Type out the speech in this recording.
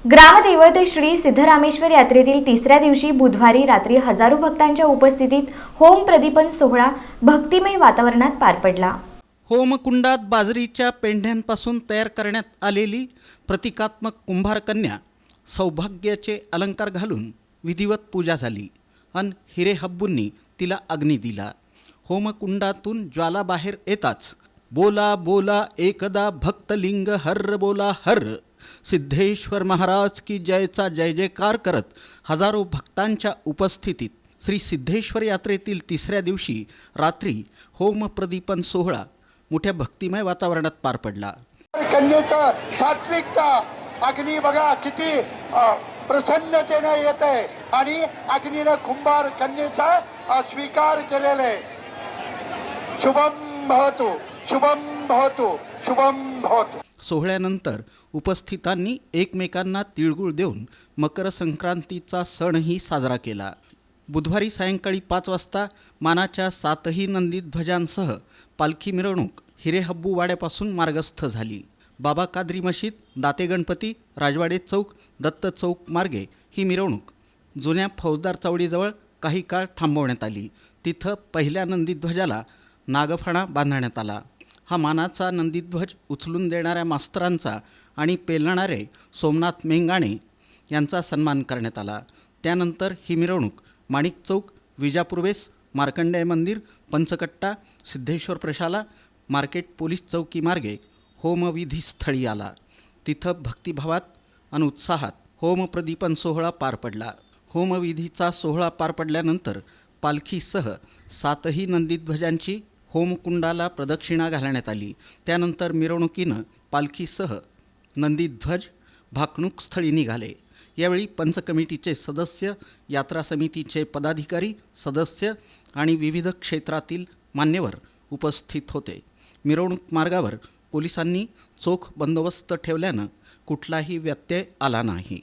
ग्रामदैवत श्री सिद्धरामेश्वर यात्रेतील तिसऱ्या दिवशी बुधवारी रात्री हजारो भक्तांच्या उपस्थितीत होम प्रदीपन सोहळा भक्तिमय वातावरणात पार पडला। होमकुंडात बाजरीच्या पेंढ्यांपासून तयार करण्यात आलेली प्रतिकात्मक कुंभार कन्या सौभाग्याचे अलंकार घालून विधिवत पूजा झाली अन हिरे हब्बूंनी तिला अग्नी दिला। होमकुंडातून ज्वाला बाहेर येताच बोला बोला एकदा भक्तलिंग हर्र बोला हर्र सिद्धेश्वर महाराज की जयचा जय जयकार करत हजारो भक्तांच्या उपस्थितीत श्री सिद्धेश्वर यात्रेतील तिसऱ्या दिवशी रात्री होम प्रदीपन सोहळा मोठ्या भक्तिमय वातावरणात पार पडला। कन्येचा सात्विकता अग्नी बघा किती प्रसन्नतेने येत आहे आणि अग्नीने कुंभार कन्येचा स्वीकार केलेला आहे। शुभम भवतु शुभम भवतु शुभम भवतु। सोहळ्यानंतर उपस्थितांनी एकमेकांना तिळगुळ देऊन मकर संक्रांतीचा सणही साजरा केला। बुधवारी सायंकाळी 5 वाजता मानाच्या 7ही नंदीध्वजांसह पालखी मिरवणूक हिरेहब्बू वाड्यापासून मार्गस्थ झाली। बाबा कादरी मशीद, दाते गणपती, राजवाडे चौक, दत्त चौक मार्गे ही मिरवणूक जुन्या फौजदार चौडीजवळ काही काळ थांबवण्यात आली। तिथं पहिल्या नंदीध्वजाला नागफणा बांधण्यात आला। हा मानाचा नंदीध्वज उचलून देणाऱ्या मास्तरांचा आणि पेलणारे सोमनाथ मेंगाणे यांचा सन्मान करण्यात आला। त्यानंतर ही मिरवणूक माणिक चौक, विजापूर्वेस, मार्कंडेय मंदिर, पंचकट्टा, सिद्धेश्वर प्रशाला, मार्केट पोलीस चौकी मार्गे होमविधी स्थळी आला। तिथं भक्तिभावात आणि उत्साहात होमप्रदीपन सोहळा पार पडला। होमविधीचा सोहळा पार पडल्यानंतर पालखीसह 7ही नंदीध्वजांची होमकुंडाला प्रदक्षिणा घालण्यात आली। त्यानंतर मिरवणुकीनं पालखीसह नंदीध्वज भाकणूक स्थळी निघाले। यावेळी पंच कमिटीचे सदस्य, यात्रा समितीचे पदाधिकारी, सदस्य आणि विविध क्षेत्रातील मान्यवर उपस्थित होते। मिरवणूक मार्गावर पोलिसांनी चोख बंदोबस्त ठेवल्यानं कुठलाही व्यत्यय आला नाही।